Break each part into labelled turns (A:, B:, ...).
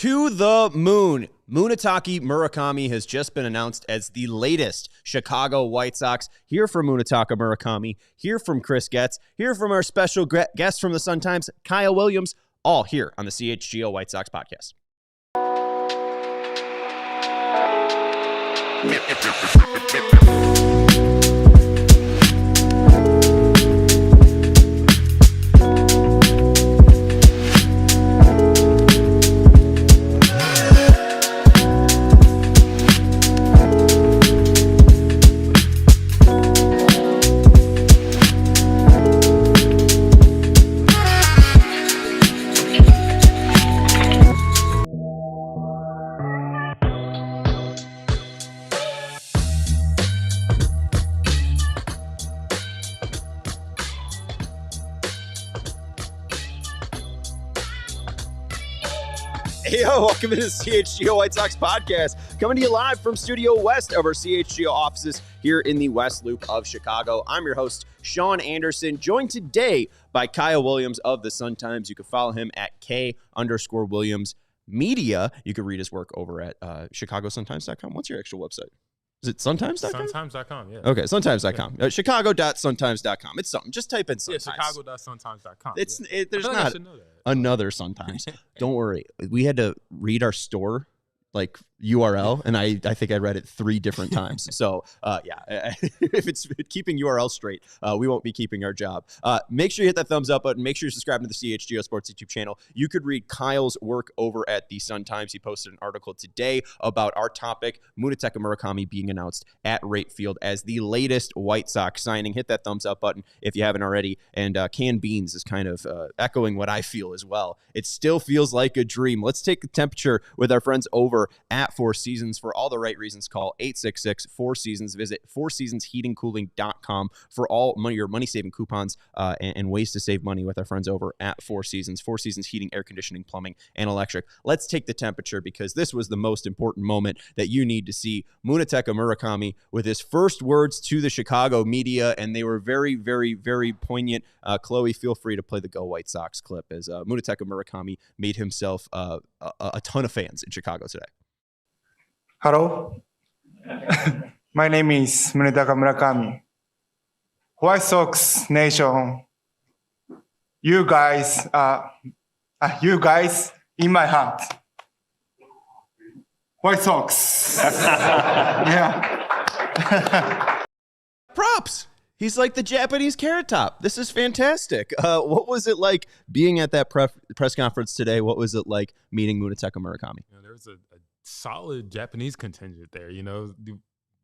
A: To the moon. Munetaka Murakami has just been announced as the latest Chicago White Sox. Hear from Munetaka Murakami, hear from Chris Getz, hear from our special guest from the Sun-Times, Kyle Williams, all here on the CHGO White Sox podcast. Yo, welcome to the CHGO White Sox podcast, coming to you live from Studio West of our CHGO offices here in the West Loop of Chicago. I'm your host, Sean Anderson, joined today by Kyle Williams of the Sun-Times. You can follow him at K_Williams Media. You can read his work over at ChicagoSunTimes.com. What's your actual website? Is it Suntimes.com?
B: Suntimes.com, yeah.
A: Okay, Suntimes.com. Yeah. Chicago.suntimes.com. It's something. Just type in Suntimes.
B: Yeah, Chicago.suntimes.com.
A: There's not another Suntimes. Don't worry. We had to read our store like URL, and I think I read it 3 different times. So if it's keeping URL straight, we won't be keeping our job. Make sure you hit that thumbs up button. Make sure you subscribe to the CHGO Sports YouTube channel. You could read Kyle's work over at the Sun-Times. He posted an article today about our topic, Munetaka Murakami being announced at Wright Field as the latest White Sox signing. Hit that thumbs up button if you haven't already. And Canned Beans is kind of echoing what I feel as well. It still feels like a dream. Let's take the temperature with our friends over at Four Seasons. For all the right reasons, call 866-4SEASONS. Visit fourseasonsheatingcooling.com for all your money-saving coupons and ways to save money with our friends over at Four Seasons. Four Seasons Heating, Air Conditioning, Plumbing, and Electric. Let's take the temperature because this was the most important moment that you need to see. Munetaka Murakami with his first words to the Chicago media, and they were very, very, very poignant. Chloe, feel free to play the Go White Sox clip as Munetaka Murakami made himself a ton of fans in Chicago today.
C: Hello, my name is Munetaka Murakami. White Sox Nation, you guys in my heart. White Sox. Yeah.
A: Props. He's like the Japanese Carrot Top. This is fantastic. What was it like being at that press conference today? What was it like meeting Munetaka Murakami?
B: There was a solid Japanese contingent there.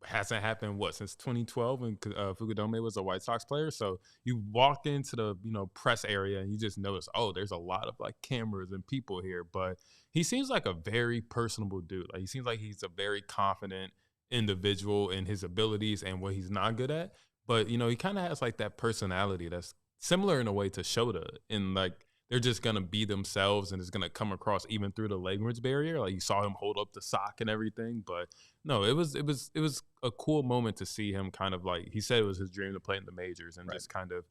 B: Hasn't happened since 2012 when Fukudome was a White Sox player. So you walk into the press area and you just notice, there's a lot of cameras and people here. But he seems like a very personable dude. He seems like he's a very confident individual in his abilities and what he's not good at. But he kind of has that personality that's similar in a way to Shota, in they're just going to be themselves and it's going to come across even through the language barrier. You saw him hold up the sock and everything. But no, it was a cool moment to see him kind of he said it was his dream to play in the majors and just kind of,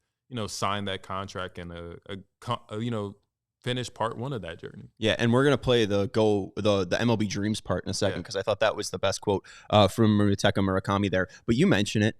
B: sign that contract and finish part 1 of that journey.
A: Yeah, and we're going to play the MLB Dreams part in a second because I thought that was the best quote from Munetaka Murakami there. But you mentioned it.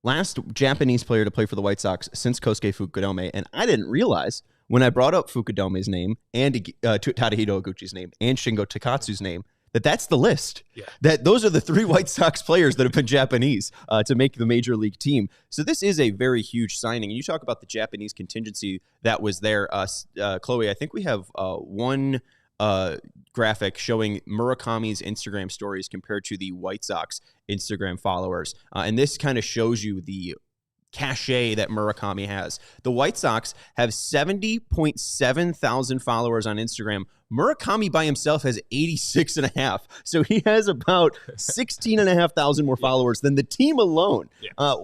A: Last Japanese player to play for the White Sox since Kosuke Fukudome, and I didn't realize when I brought up Fukudome's name and Tadahito Oguchi's name and Shingo Takatsu's name, that's the list. Yeah. That those are the 3 White Sox players that have been Japanese to make the major league team. So this is a very huge signing. And you talk about the Japanese contingency that was there. Chloe, I think we have one graphic showing Murakami's Instagram stories compared to the White Sox Instagram followers. And this kind of shows you the cachet that Murakami has. The White Sox have 70.7 thousand followers on Instagram. Murakami by himself has 86.5. So he has about 16.5 thousand more followers than the team alone. Yeah.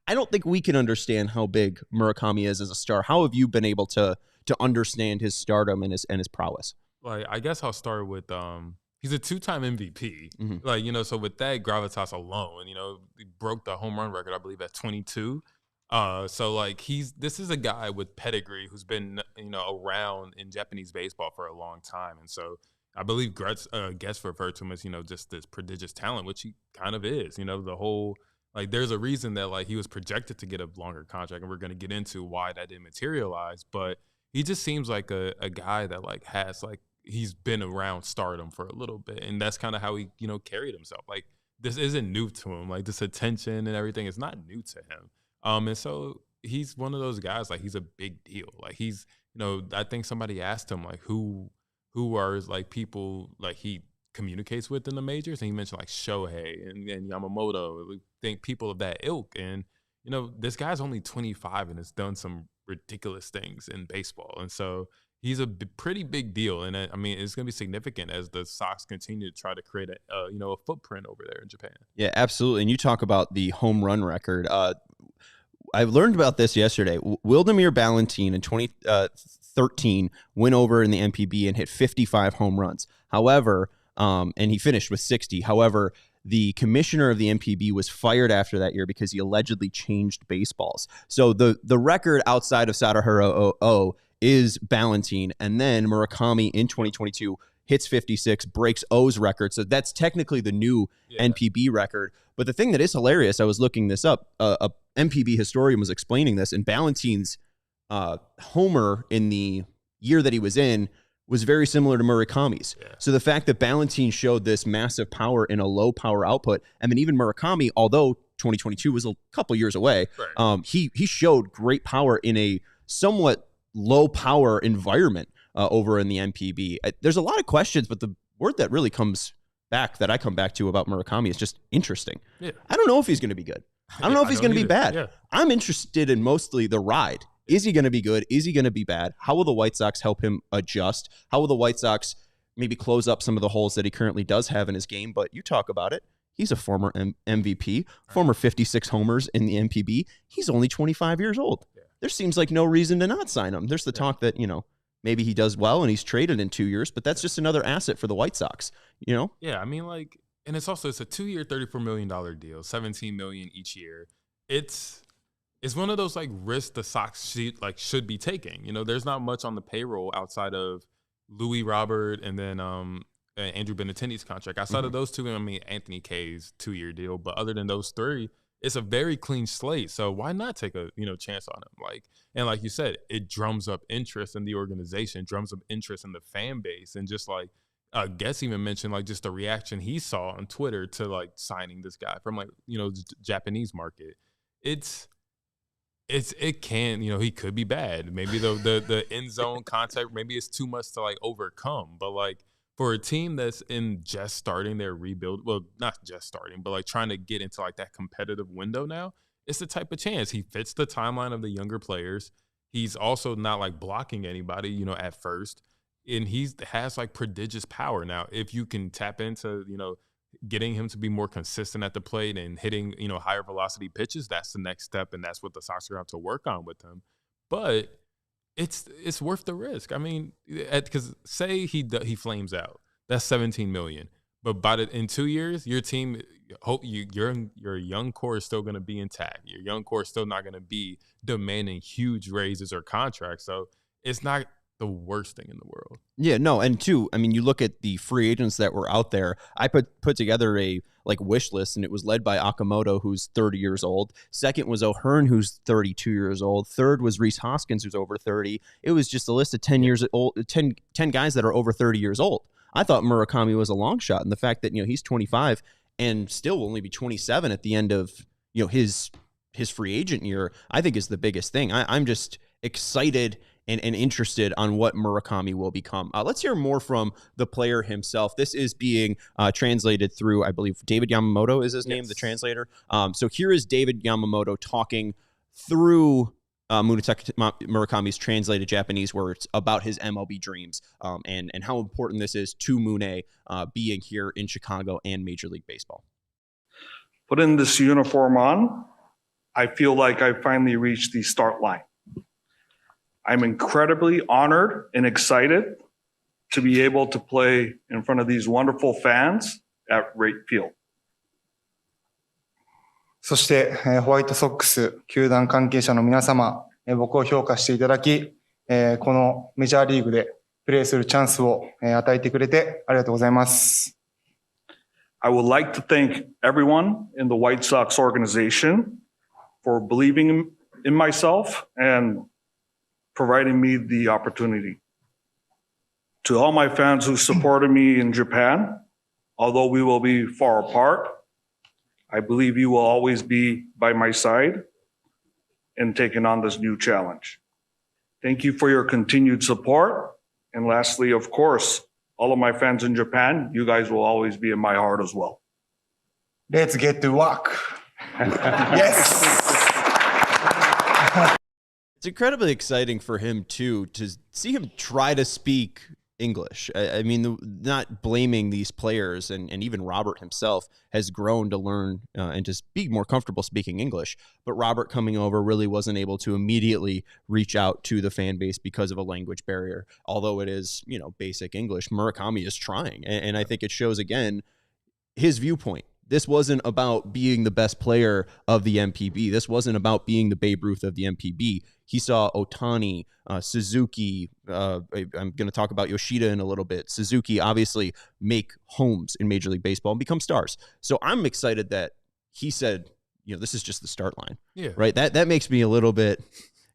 A: I don't think we can understand how big Murakami is as a star. How have you been able to understand his stardom and his prowess?
B: I guess I'll start with he's a 2-time MVP. Mm-hmm. So with that gravitas alone, he broke the home run record, I believe, at 22. This is a guy with pedigree who's been, around in Japanese baseball for a long time. And so I believe Getz referred to him as, just this prodigious talent, which he kind of is. The whole, like, there's a reason that, like, he was projected to get a longer contract, and we're going to get into why that didn't materialize. But he just seems like a guy that, like, has, like, he's been around stardom for a little bit, and that's kind of how he, carried himself. Like, this isn't new to him. Like, this attention and everything is not new to him. And so he's one of those guys, like, he's a big deal. Like, he's, I think somebody asked him, like, who are, like, people, like, he communicates with in the majors, and he mentioned, like, Shohei and Yamamoto. I think people of that ilk. And, this guy's only 25 and has done some ridiculous things in baseball. And so he's a pretty big deal. And I mean, it's going to be significant as the Sox continue to try to create a footprint over there in Japan.
A: Yeah, absolutely. And you talk about the home run record. I learned about this yesterday. Wildemir Ballantine in 2013 went over in the NPB and hit 55 home runs. However, and he finished with 60. However, the commissioner of the NPB was fired after that year because he allegedly changed baseballs. So the record outside of Sadaharu O is Ballantine, and then Murakami in 2022 hits 56, breaks O's record. So that's technically the new NPB record. But the thing that is hilarious, I was looking this up, a NPB historian was explaining this, and Ballantine's homer in the year that he was in was very similar to Murakami's. Yeah. So the fact that Ballantine showed this massive power in a low power output, and then even Murakami, although 2022 was a couple years away, right, he showed great power in a somewhat low power environment over in the NPB. There's a lot of questions, but the word that really comes back, that I come back to about Murakami, is just interesting. Yeah. I don't know if he's going to be good. I don't know if he's going to be bad. Yeah. I'm interested in mostly the ride. Is he going to be good? Is he going to be bad? How will the White Sox help him adjust? How will the White Sox maybe close up some of the holes that he currently does have in his game? But you talk about it. He's a former MVP, former 56 homers in the NPB. He's only 25 years old. Yeah. There seems like no reason to not sign him. There's the talk that, maybe he does well and he's traded in 2 years, but that's just another asset for the White Sox, Yeah,
B: I mean, like, and it's a 2-year, $34 million deal, $17 million each year. It's one of those, like, risks the Sox should be taking. There's not much on the payroll outside of Louis Robert and then Andrew Benintendi's contract. Outside of those two, I mean, Anthony K's 2-year deal. But other than those three, it's a very clean slate. So why not take a chance on him? And like you said, it drums up interest in the organization, drums up interest in the fan base, and just like Getz even mentioned, like, just the reaction he saw on Twitter to, like, signing this guy from, like, the Japanese market. It can, he could be bad. Maybe the end zone contact, maybe it's too much to, like, overcome. But, like, for a team that's just starting their rebuild, well, not just starting, but, like, trying to get into, like, that competitive window now, it's the type of chance. He fits the timeline of the younger players. He's also not, like, blocking anybody, at first. And he has, like, prodigious power. Now, if you can tap into, getting him to be more consistent at the plate and hitting, higher velocity pitches, that's the next step, and that's what the Sox are going to have to work on with him. But it's worth the risk. I mean, because say he flames out, that's $17 million. But in 2 years, your team, your young core is still going to be intact. Your young core is still not going to be demanding huge raises or contracts. So it's not the worst thing in the world.
A: Yeah, no, and two, I mean, you look at the free agents that were out there. I put together a wish list, and it was led by Okamoto, who's 30 years old. Second was O'Hearn, who's 32 years old. Third was Rhys Hoskins, who's over 30. It was just a list of 10 years old, 10 guys that are over 30 years old. I thought Murakami was a long shot, and the fact that he's 25 and still will only be 27 at the end of his free agent year, I think is the biggest thing. I'm just excited and interested on what Murakami will become. Let's hear more from the player himself. This is being translated through, I believe, David Yamamoto is his name, the translator. So here is David Yamamoto talking through Munetaka Murakami's translated Japanese words about his MLB dreams and how important this is to Mune being here in Chicago and Major League Baseball.
D: Putting this uniform on, I feel like I finally reached the start line. I'm incredibly honored and excited to be able to play in front of these wonderful fans at Wright Field.
C: そして、ホワイトソックス球団関係者の皆様、僕を評価していただき、このメジャーリーグでプレーするチャンスを与えてくれてありがとうございます。
D: I would like to thank everyone in the White Sox organization for believing in myself and providing me the opportunity. To all my fans who supported me in Japan, although we will be far apart, I believe you will always be by my side in taking on this new challenge. Thank you for your continued support. And lastly, of course, all of my fans in Japan, you guys will always be in my heart as well.
C: Let's get to work. Yes.
A: It's incredibly exciting for him, too, to see him try to speak English. I mean, not blaming these players, and even Robert himself has grown to learn and to be more comfortable speaking English. But Robert coming over really wasn't able to immediately reach out to the fan base because of a language barrier. Although it is, basic English, Murakami is trying. And I think it shows, again, his viewpoint. This wasn't about being the best player of the MPB. This wasn't about being the Babe Ruth of the MPB. He saw Ohtani, Suzuki. I'm going to talk about Yoshida in a little bit. Suzuki obviously make homes in Major League Baseball and become stars. So I'm excited that he said, this is just the start line.
B: Yeah.
A: Right. That makes me a little bit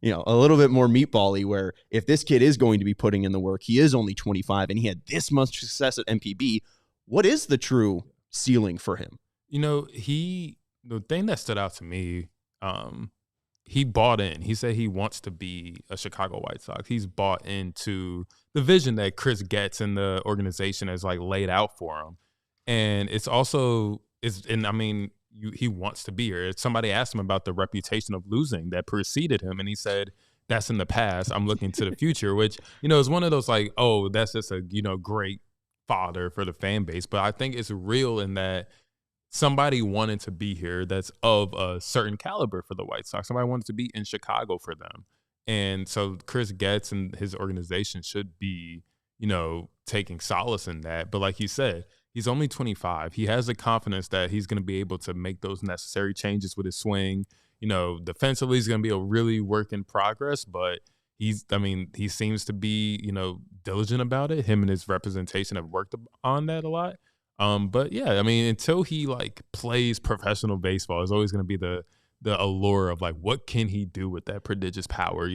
A: more meatball-y, where if this kid is going to be putting in the work, he is only 25 and he had this much success at MPB. What is the true ceiling for him?
B: The thing that stood out to me, he bought in. He said he wants to be a Chicago White Sox. He's bought into the vision that Chris Getz and the organization has laid out for him. And he wants to be here. Somebody asked him about the reputation of losing that preceded him, and he said, that's in the past. I'm looking to the future, which, is one of those that's just a, great fodder for the fan base. But I think it's real in that somebody wanted to be here that's of a certain caliber for the White Sox. Somebody wanted to be in Chicago for them. And so Chris Getz and his organization should be, taking solace in that. But like you said, he's only 25. He has the confidence that he's going to be able to make those necessary changes with his swing. Defensively, he's going to be a really work in progress, but he seems to be, diligent about it. Him and his representation have worked on that a lot. But yeah, until he plays professional baseball, it's always going to be the allure of what can he do with that prodigious power,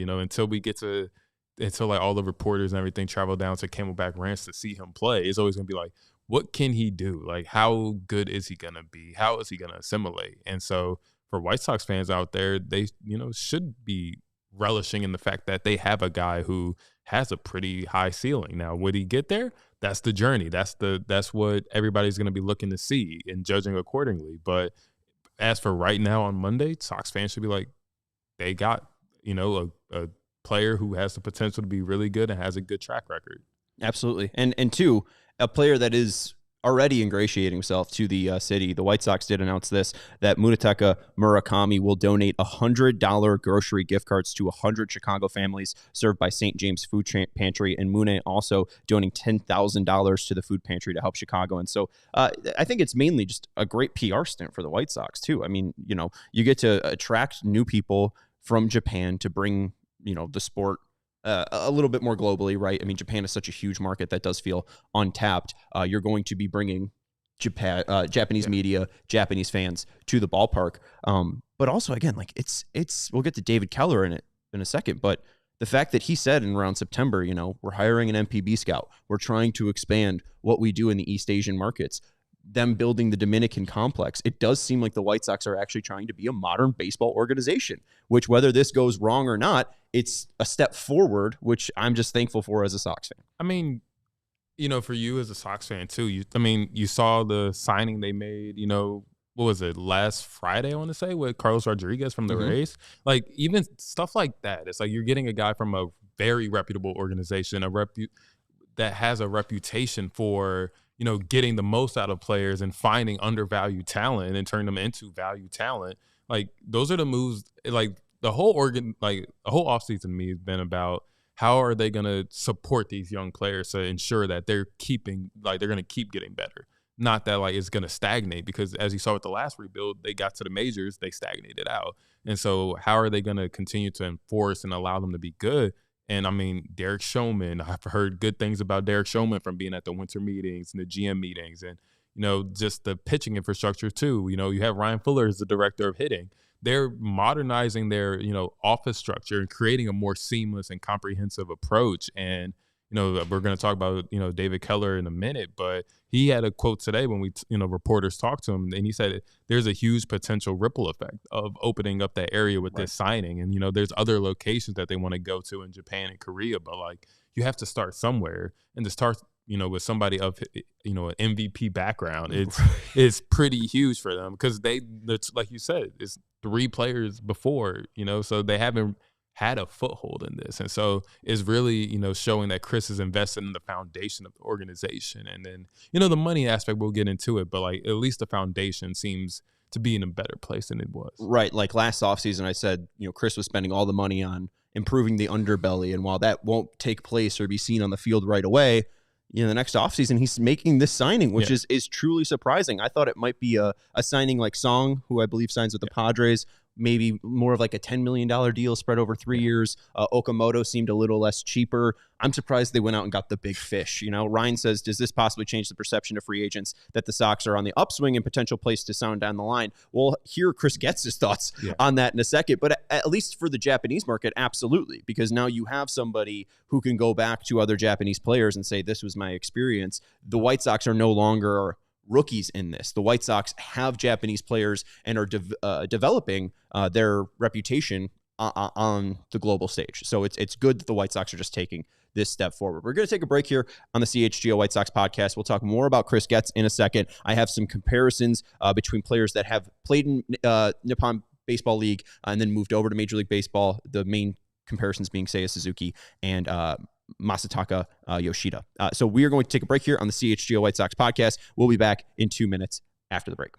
B: until all the reporters and everything travel down to Camelback Ranch to see him play. It's always going to be what can he do? How good is he going to be? How is he going to assimilate? And so for White Sox fans out there, they, should be relishing in the fact that they have a guy who has a pretty high ceiling. Now, would he get there? That's the journey. That's what everybody's going to be looking to see and judging accordingly. But as for right now on Monday, Sox fans should be they got, a player who has the potential to be really good and has a good track record.
A: Absolutely. And two, a player that is already ingratiating himself to the city. The White Sox did announce that Munetaka Murakami will donate $100 grocery gift cards to 100 Chicago families served by St. James Food Pantry, and Mune also donating $10,000 to the food pantry to help Chicago. And so I think it's mainly just a great PR stint for the White Sox too. You get to attract new people from Japan to bring, the sport a little bit more globally, right? Japan is such a huge market that does feel untapped. You're going to be bringing Japanese media, Japanese fans to the ballpark. But also, again, it's we'll get to David Keller in a second, but the fact that he said in around September, we're hiring an MPB scout. We're trying to expand what we do in the East Asian markets. Them building the Dominican complex, it does seem like the White Sox are actually trying to be a modern baseball organization, which, whether this goes wrong or not, it's a step forward, which I'm just thankful for as a Sox fan.
B: For you as a Sox fan too, you saw the signing they made, what was it, last Friday, I want to say, with Carlos Rodriguez from the Rays. Even stuff like that. It's you're getting a guy from a very reputable organization, that has a reputation for, getting the most out of players and finding undervalued talent and turning them into valued talent. Those are the moves. The whole offseason to me has been about how are they going to support these young players to ensure that they're going to keep getting better. Not that it's going to stagnate, because as you saw with the last rebuild, they got to the majors, they stagnated out. And so how are they going to continue to enforce and allow them to be good? And I mean, Derek Showman, I've heard good things about Derek Showman from being at the winter meetings and the GM meetings, and, you know, just the pitching infrastructure too. You know, you have Ryan Fuller as the director of hitting. They're modernizing their, you know, office structure and creating a more seamless and comprehensive approach. And, you know, we're going to talk about, you know, David Keller in a minute, but he had a quote today when we, you know, reporters talked to him, and he said there's a huge potential ripple effect of opening up that area with this signing. And, you know, there's other locations that they want to go to in Japan and Korea, but like, you have to start somewhere, and to start, you know, with somebody of, you know, an MVP background, it's pretty huge for them, because it's like you said, it's 3 players before, you know, so they haven't had a foothold in this. And so it's really, you know, showing that Chris is invested in the foundation of the organization. And then, you know, the money aspect, we'll get into it, but like, at least the foundation seems to be in a better place than it was.
A: Right. Like last offseason, I said, you know, Chris was spending all the money on improving the underbelly. And while that won't take place or be seen on the field right away, you know, the next offseason, he's making this signing, which is truly surprising. I thought it might be a signing like Song, who I believe signs with the Padres, maybe more of like a $10 million deal spread over 3 years. Okamoto seemed a little less cheaper. I'm surprised they went out and got the big fish. You know, Ryan says, does this possibly change the perception of free agents that the Sox are on the upswing and potential place to sound down the line? We'll hear Chris Getz' thoughts on that in a second, but at least for the Japanese market, absolutely, because now you have somebody who can go back to other Japanese players and say, this was my experience. The White Sox are no longer rookies in this. The White Sox have Japanese players and are developing their reputation on the global stage. So it's good that the White Sox are just taking this step forward. We're going to take a break here on the CHGO White Sox podcast. We'll talk more about Chris Getz in a second. I have some comparisons between players that have played in Nippon Baseball League and then moved over to Major League Baseball. The main comparisons being Seiya Suzuki and Masataka Yoshida. So we are going to take a break here on the CHGO White Sox podcast. We'll be back in 2 minutes after the break.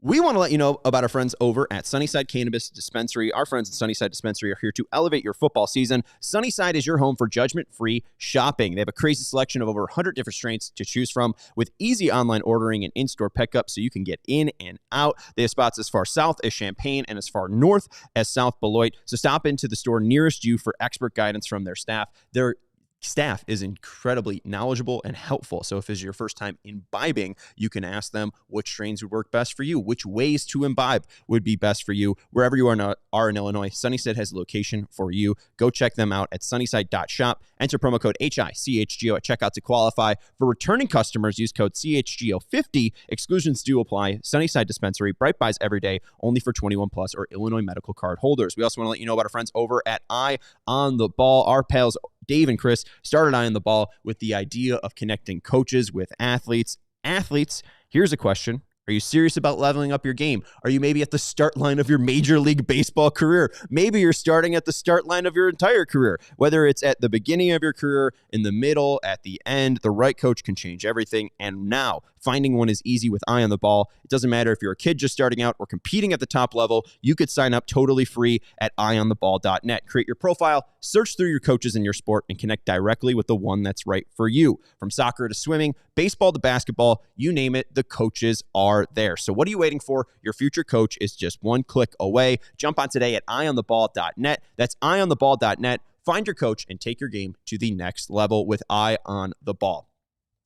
A: We want to let you know about our friends over at Sunnyside Cannabis Dispensary. Our friends at Sunnyside Dispensary are here to elevate your football season. Sunnyside is your home for judgment-free shopping. They have a crazy selection of over 100 different strains to choose from with easy online ordering and in-store pickup so you can get in and out. They have spots as far south as Champaign and as far north as South Beloit. So stop into the store nearest you for expert guidance from their staff. Their staff is incredibly knowledgeable and helpful. So if it's your first time imbibing, you can ask them which strains would work best for you, which ways to imbibe would be best for you. Wherever you are in Illinois, Sunnyside has a location for you. Go check them out at sunnyside.shop. Enter promo code HICHGO at checkout to qualify. For returning customers, use code CHGO50. Exclusions do apply. Sunnyside Dispensary, Bright Buys every day, only for 21 plus or Illinois medical card holders. We also want to let you know about our friends over at Eye on the Ball. Our pals Dave and Chris started Eye on the Ball with the idea of connecting coaches with athletes. Athletes, here's a question. Are you serious about leveling up your game? Are you maybe at the start line of your Major League Baseball career? Maybe you're starting at the start line of your entire career. Whether it's at the beginning of your career, in the middle, at the end, the right coach can change everything. And now, finding one is easy with Eye on the Ball. It doesn't matter if you're a kid just starting out or competing at the top level. You could sign up totally free at eyeontheball.net. Create your profile, search through your coaches in your sport, and connect directly with the one that's right for you. From soccer to swimming, baseball to basketball, you name it, the coaches are there. So what are you waiting for? Your future coach is just one click away. Jump on today at eyeontheball.net. That's eyeontheball.net. Find your coach and take your game to the next level with Eye on the Ball.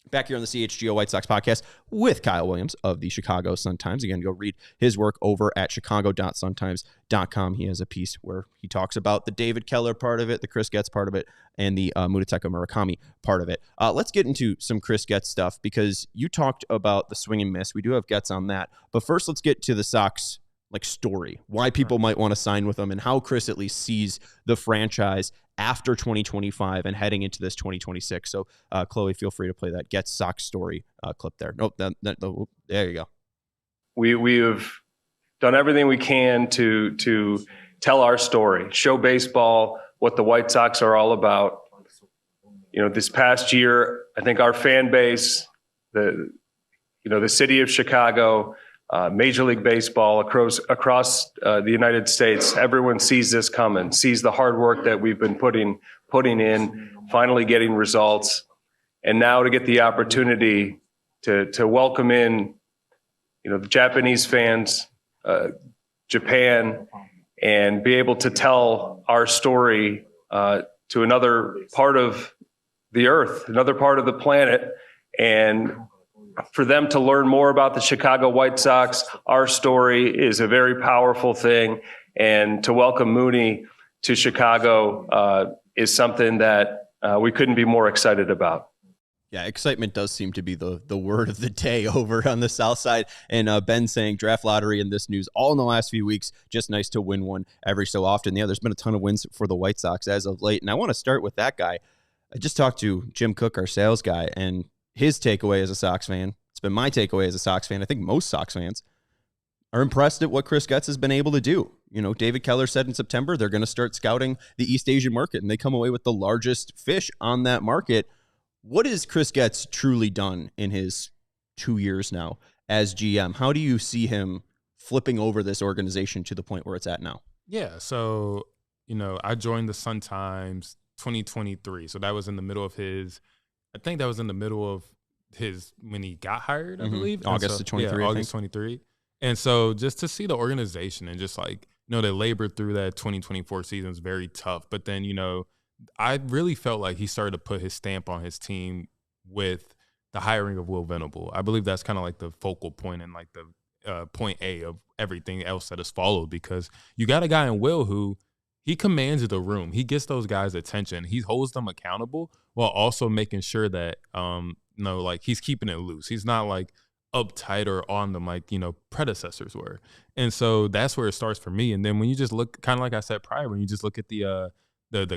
A: Back here on the CHGO White Sox podcast with Kyle Williams of the Chicago Sun-Times. Again, go read his work over at chicago.suntimes.com. He has a piece where he talks about the David Keller part of it, the Chris Getz part of it, and the Munetaka Murakami part of it. Let's get into some Chris Getz stuff because you talked about the swing and miss. We do have Getz on that. But first, let's get to the Sox story, why people might want to sign with them and how Chris at least sees the franchise after 2025 and heading into this 2026. So, Chloe, feel free to play that Getz Sox story clip there. Nope, there you go.
E: We have done everything we can to tell our story, show baseball what the White Sox are all about. You know, this past year, I think our fan base, the city of Chicago, Major League Baseball across the United States, everyone sees this coming, sees the hard work that we've been putting in, finally getting results, and now to get the opportunity to welcome in, the Japanese fans, Japan, and be able to tell our story to another part of the earth, another part of the planet, and for them to learn more about the Chicago White Sox. Our story is a very powerful thing, and to welcome Mooney to Chicago is something that we couldn't be more excited about.
A: Yeah, excitement does seem to be the word of the day over on the South Side. And Ben saying draft lottery and this news all in the last few weeks. Just nice to win one every so often. Yeah, there's been a ton of wins for the White Sox as of late. And I want to start with that guy. I just talked to Jim Cook, our sales guy, and his takeaway as a Sox fan, it's been my takeaway as a Sox fan, I think most Sox fans are impressed at what Chris Getz has been able to do. You know, David Keller said in September they're going to start scouting the East Asian market, and they come away with the largest fish on that market. What has Chris Getz truly done in his 2 years now as GM? How do you see him flipping over this organization to the point where it's at now?
B: Yeah, so, you know, I joined the Sun-Times 2023. So that was in the middle of his, I think that was in the middle of his, when he got hired, I believe.
A: August of 23.
B: Yeah, August 23. And so just to see the organization and just like, you know, they labored through that 2024 season is very tough. But then, you know, I really felt like he started to put his stamp on his team with the hiring of Will Venable. I believe that's kind of like the focal point and like the point A of everything else that has followed, because you got a guy in Will who he commands the room. He gets those guys' attention. He holds them accountable while also making sure that, you know, like he's keeping it loose. He's not like uptight or on them like, you know, predecessors were. And so that's where it starts for me. And then when you just look, kind of like I said prior, when you just look at the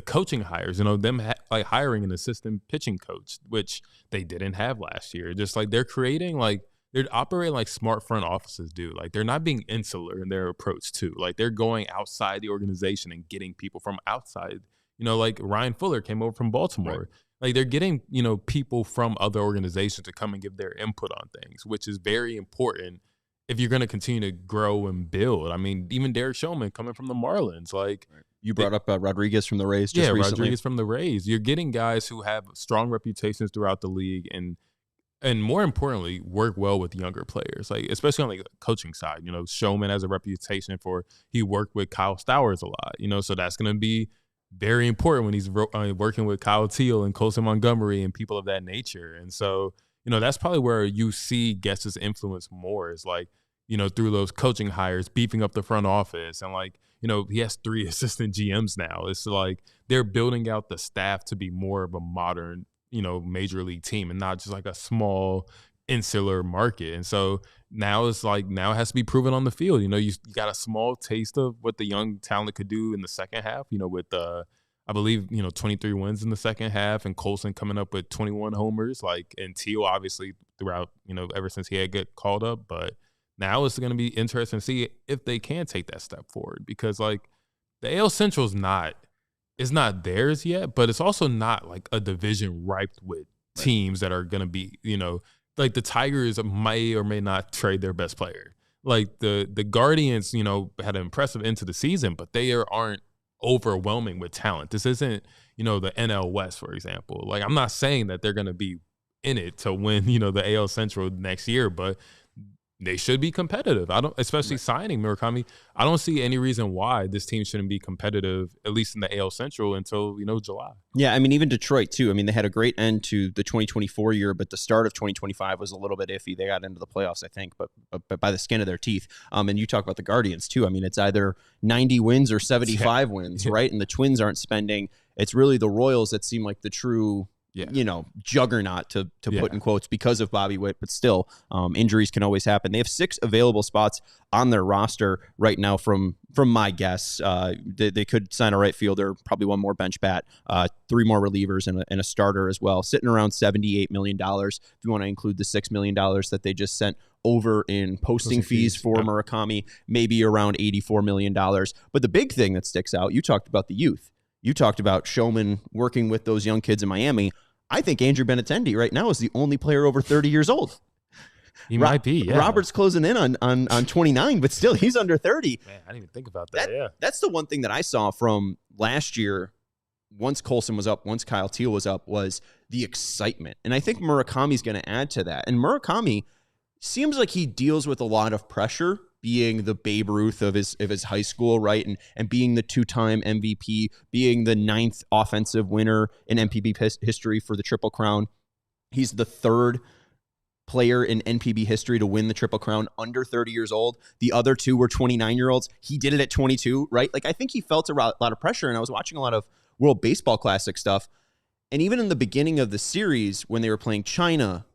B: coaching hires, you know, them like hiring an assistant pitching coach, which they didn't have last year. Just like they're creating, like they're operating like smart front offices do. Like they're not being insular in their approach too. Like they're going outside the organization and getting people from outside. You know, like Ryan Fuller came over from Baltimore. Right. Like they're getting, you know, people from other organizations to come and give their input on things, which is very important if you're going to continue to grow and build. I mean, even Derek Showman coming from the Marlins, like.
A: Right. You brought up Rodriguez from the Rays just recently.
B: Rodriguez from the Rays. You're getting guys who have strong reputations throughout the league and more importantly, work well with younger players, like especially on like the coaching side. You know, Showman has a reputation for he worked with Kyle Stowers a lot, you know, so that's going to be very important when he's working with Kyle Teal and Colson Montgomery and people of that nature. And so, you know, that's probably where you see Getz's influence more is like, you know, through those coaching hires, beefing up the front office and like, you know, he has 3 assistant GMs now. It's like they're building out the staff to be more of a modern, you know, major league team and not just like a small insular market. And so now it's like, now it has to be proven on the field. You know, you got a small taste of what the young talent could do in the second half, you know, with, I believe, you know, 23 wins in the second half and Colson coming up with 21 homers, like, and Teal obviously throughout, you know, ever since he had got called up. But now it's going to be interesting to see if they can take that step forward because, like, the AL Central is not theirs yet, but it's also not like a division ripe with teams that are going to be, you know, like the Tigers may or may not trade their best player. Like the Guardians, you know, had an impressive end to the season, but they aren't overwhelming with talent. This isn't, you know, the NL West, for example. Like, I'm not saying that they're going to be in it to win, you know, the AL Central next year, but they should be competitive. Especially signing Murakami. I don't see any reason why this team shouldn't be competitive, at least in the AL Central, until, you know, July. Yeah,
A: I mean, even Detroit, too. I mean, they had a great end to the 2024 year, but the start of 2025 was a little bit iffy. They got into the playoffs, I think, but by the skin of their teeth. And you talk about the Guardians, too. I mean, it's either 90 wins or 75 wins, right? And the Twins aren't spending. It's really the Royals that seem like the true you know, juggernaut to put in quotes because of Bobby Witt, but still injuries can always happen. They have 6 available spots on their roster right now from my guess. They could sign a right fielder, probably 1 more bench bat, 3 more relievers and a starter as well, sitting around $78 million. If you want to include the $6 million that they just sent over in posting fees for Murakami, maybe around $84 million. But the big thing that sticks out, you talked about the youth. You talked about Showman working with those young kids in Miami. I think Andrew Benintendi right now is the only player over 30 years old.
B: He might be, yeah.
A: Robert's closing in on 29, but still, he's under 30.
B: Man, I didn't even think about that.
A: That's the one thing that I saw from last year, once Colson was up, once Kyle Teal was up, was the excitement. And I think Murakami's going to add to that. And Murakami seems like he deals with a lot of pressure being the Babe Ruth of his high school, right? And being the 2-time MVP, being the 9th offensive winner in NPB history for the Triple Crown. He's the 3rd player in NPB history to win the Triple Crown under 30 years old. The other 2 were 29-year-olds. He did it at 22, right? Like, I think he felt a lot of pressure, and I was watching a lot of World Baseball Classic stuff. And even in the beginning of the series, when they were playing China,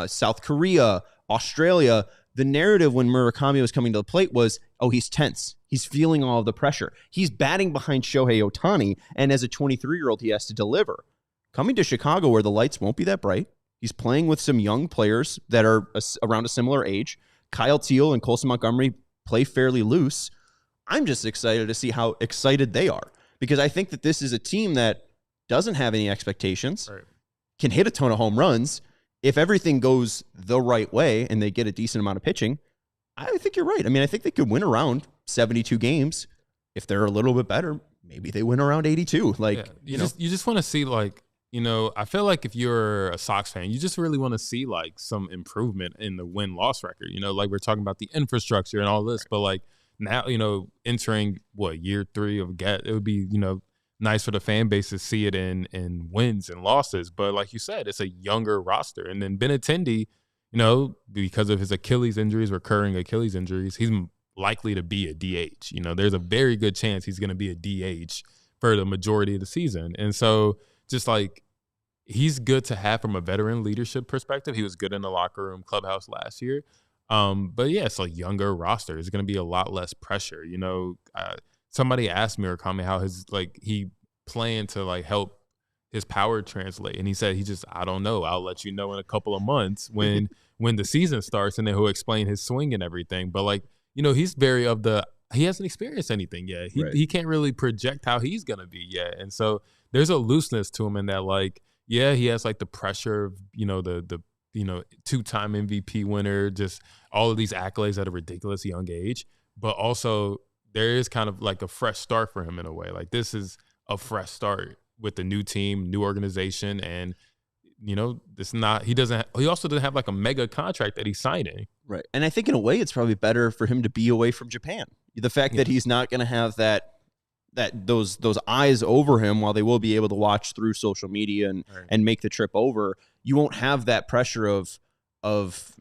A: South Korea, Australia, the narrative when Murakami was coming to the plate was, oh, he's tense. He's feeling all of the pressure. He's batting behind Shohei Ohtani, and as a 23-year-old, he has to deliver. Coming to Chicago, where the lights won't be that bright, he's playing with some young players that are around a similar age. Kyle Teal and Colson Montgomery play fairly loose. I'm just excited to see how excited they are, because I think that this is a team that doesn't have any expectations, right, can hit a ton of home runs. If everything goes the right way and they get a decent amount of pitching, I think you're right. I mean, I think they could win around 72 games. If they're a little bit better, maybe they win around 82. Like,
B: yeah, you just want to see, like, I feel like if you're a Sox fan, you just really want to see like some improvement in the win-loss record. Like we're talking about the infrastructure and all this, but like now, entering year 3 of Get, it would be, nice for the fan base to see it in wins and losses. But like you said, it's a younger roster. And then Benintendi, because of his recurring Achilles injuries, he's likely to be a DH. There's a very good chance he's going to be a DH for the majority of the season. And so just like, he's good to have from a veteran leadership perspective. He was good in the locker room, clubhouse last year. But yeah, it's a younger roster. There's going to be a lot less pressure. Somebody asked Murakami how he planned to help his power translate, and he said I don't know. I'll let you know in a couple of months when the season starts, and then he'll explain his swing and everything. But he's he hasn't experienced anything yet. He can't really project how he's gonna be yet, and so there's a looseness to him in that he has the pressure of the 2-time MVP winner, just all of these accolades at a ridiculous young age, but also there is kind of a fresh start for him in a way. This is a fresh start with the new team, new organization, and he also doesn't have a mega contract that he's signing.
A: Right. And I think in a way it's probably better for him to be away from Japan. The fact that he's not going to have those eyes over him while they will be able to watch through social media and make the trip over. You won't have that pressure of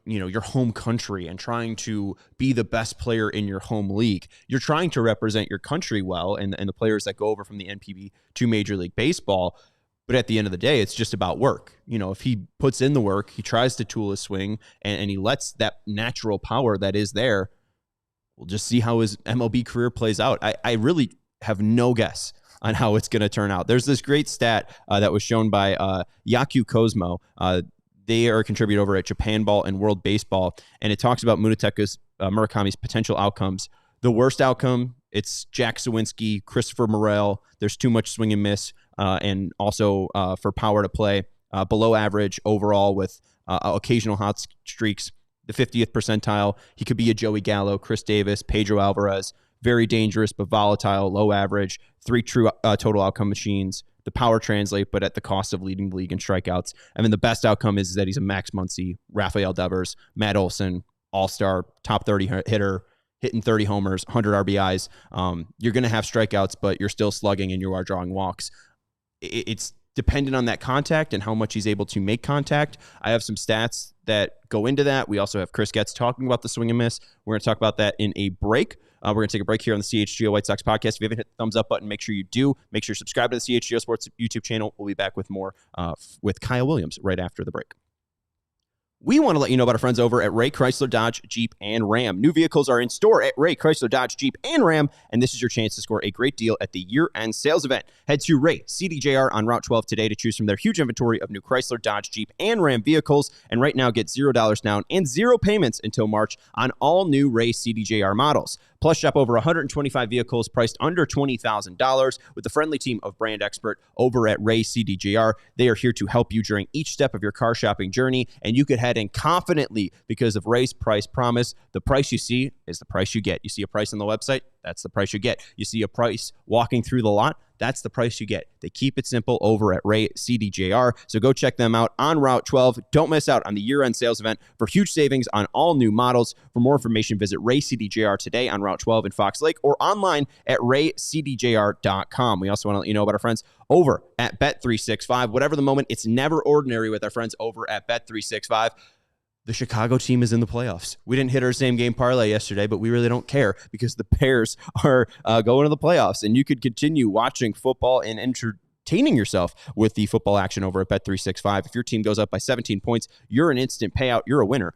A: your home country and trying to be the best player in your home league. You're trying to represent your country well, and the players that go over from the NPB to Major League Baseball. But at the end of the day, it's just about work. If he puts in the work, he tries to tool his swing, and he lets that natural power that is there, we'll just see how his MLB career plays out. I really have no guess on how it's going to turn out. There's this great stat that was shown by Yaku Cosmo. They are a contributor over at Japan Ball and World Baseball, and it talks about Murakami's potential outcomes. The worst outcome, it's Jack Sawinski, Christopher Morel. There's too much swing and miss, and also for power to play. Below average overall with occasional hot streaks. The 50th percentile, he could be a Joey Gallo, Chris Davis, Pedro Alvarez. Very dangerous, but volatile, low average. 3 true total outcome machines. The power translate, but at the cost of leading the league in strikeouts. I mean, the best outcome is that he's a Max Muncy, Rafael Devers, Matt Olson, all-star, top 30 hitter, hitting 30 homers, 100 RBIs. You're going to have strikeouts, but you're still slugging and you are drawing walks. It's dependent on that contact and how much he's able to make contact. I have some stats that go into that. We also have Chris Getz talking about the swing and miss. We're going to talk about that in a break. We're going to take a break here on the CHGO White Sox podcast. If you haven't hit the thumbs up button, make sure you do. Make sure you subscribe to the CHGO Sports YouTube channel. We'll be back with more with Kyle Williams right after the break. We want to let you know about our friends over at Ray Chrysler Dodge Jeep and Ram. New vehicles are in store at Ray Chrysler Dodge Jeep and Ram, and this is your chance to score a great deal at the year-end sales event. Head to Ray CDJR on Route 12 today to choose from their huge inventory of new Chrysler Dodge Jeep and Ram vehicles, and right now get $0 down and 0 payments until March on all new Ray CDJR models. Plus, shop over 125 vehicles priced under $20,000 with the friendly team of brand expert over at Ray CDJR. They are here to help you during each step of your car shopping journey, and you could head in confidently because of Ray's price promise. The price you see is the price you get. You see a price on the website, that's the price you get. You see a price walking through the lot, That's the price you get. They keep it simple over at Ray CDJR. So go check them out on Route 12. Don't miss out on the year-end sales event for huge savings on all new models. For more information, visit Ray CDJR today on Route 12 in Fox Lake or online at raycdjr.com. We also want to let you know about our friends over at Bet365. Whatever the moment, it's never ordinary with our friends over at Bet365. The Chicago team is in the playoffs. We didn't hit our same game parlay yesterday, but we really don't care because the Bears are going to the playoffs, and you could continue watching football and entertaining yourself with the football action over at Bet365. If your team goes up by 17 points, you're an instant payout. You're a winner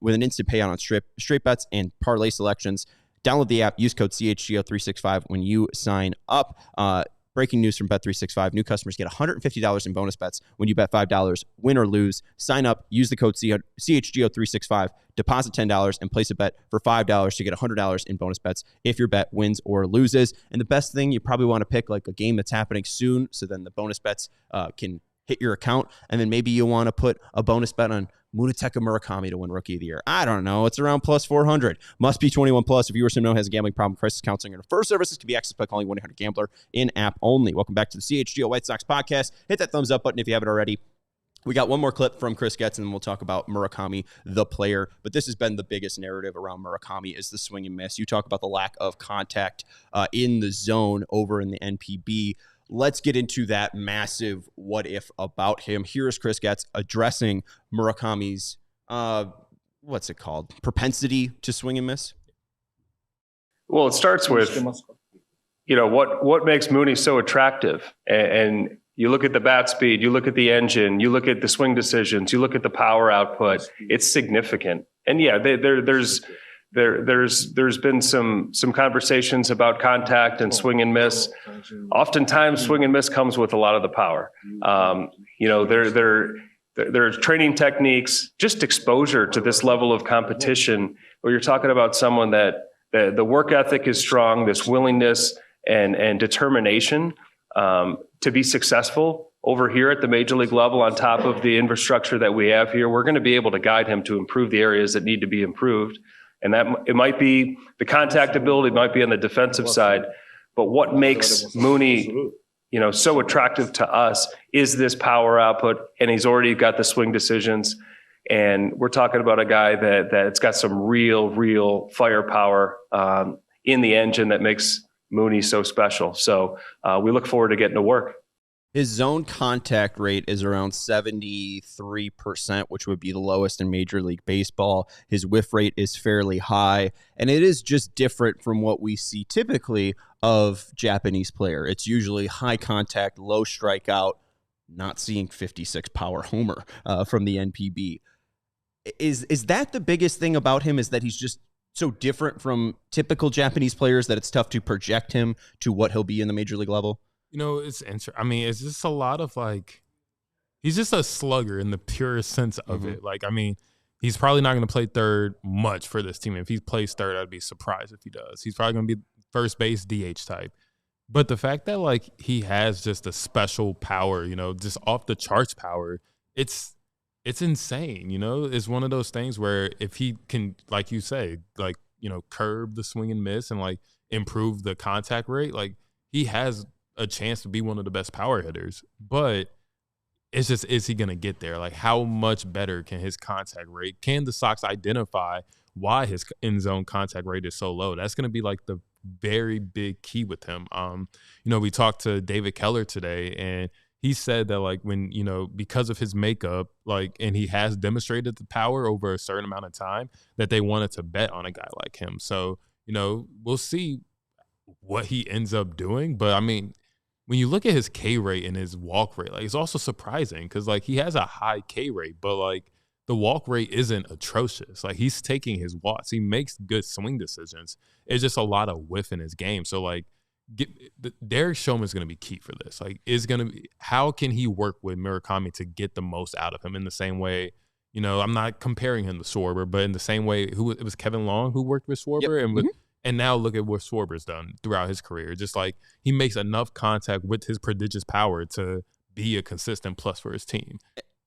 A: with an instant payout on straight bets and parlay selections. Download the app. Use code CHGO365 when you sign up. Breaking news from Bet365. New customers get $150 in bonus bets when you bet $5, win or lose. Sign up, use the code CHGO365, deposit $10, and place a bet for $5 to get $100 in bonus bets if your bet wins or loses. And the best thing, you probably want to pick like a game that's happening soon so then the bonus bets can hit your account. And then maybe you want to put a bonus bet on Munetaka Murakami to win Rookie of the Year. I don't know. It's around plus 400. Must be 21 plus. If you or someone has a gambling problem, crisis counseling, or referral services can be accessed by calling 1-800-GAMBLER in-app only. Welcome back to the CHGO White Sox podcast. Hit that thumbs up button if you haven't already. We got one more clip from Chris Getz, and then we'll talk about Murakami, the player. But this has been the biggest narrative around Murakami is the swing and miss. You talk about the lack of contact in the zone over in the NPB. Let's get into that massive what if about him. Here's Chris Getz addressing Murakami's, what's it called? Propensity to swing and miss?
E: Well, it starts with, what makes Mooney so attractive? And you look at the bat speed, you look at the engine, you look at the swing decisions, you look at the power output. It's significant. And yeah, there's been some conversations about contact and swing and miss. Oftentimes, swing and miss comes with a lot of the power. There are training techniques, just exposure to this level of competition, where you're talking about someone that the work ethic is strong, this willingness and determination to be successful over here at the major league level on top of the infrastructure that we have here. We're going to be able to guide him to improve the areas that need to be improved. And that it might be the contact ability, might be on the defensive side, but what makes Mooney, so attractive to us is this power output, and he's already got the swing decisions. And we're talking about a guy that's got some real firepower in the engine that makes Mooney so special. So we look forward to getting to work.
A: His zone contact rate is around 73%, which would be the lowest in Major League Baseball. His whiff rate is fairly high, and it is just different from what we see typically of Japanese player. It's usually high contact, low strikeout, not seeing 56 power homer from the NPB. Is that the biggest thing about him, is that he's just so different from typical Japanese players that it's tough to project him to what he'll be in the Major League level?
B: It's interesting. I mean, it's just a lot of he's just a slugger in the purest sense of it. He's probably not going to play third much for this team. If he plays third, I'd be surprised if he does. He's probably going to be first base DH type. But the fact that he has just a special power, just off the charts power, it's insane. It's one of those things where if he can, like you say, curb the swing and miss and improve the contact rate, he has a chance to be one of the best power hitters. But it's just, is he going to get there? How much better can his contact rate? Can the Sox identify why his in-zone contact rate is so low? That's going to be the very big key with him. We talked to David Keller today, and he said that when, because of his makeup, and he has demonstrated the power over a certain amount of time, that they wanted to bet on a guy like him. So, we'll see what he ends up doing. But I mean, when you look at his K rate and his walk rate, it's also surprising because he has a high K rate, but the walk rate isn't atrocious. He's taking his walks. He makes good swing decisions. It's just a lot of whiff in his game. So Derek Showman's going to be key for this. How can he work with Murakami to get the most out of him in the same way? I'm not comparing him to Schwarber, but in the same way, it was Kevin Long who worked with Schwarber, and now look at what Schwarber's done throughout his career. Just he makes enough contact with his prodigious power to be a consistent plus for his team.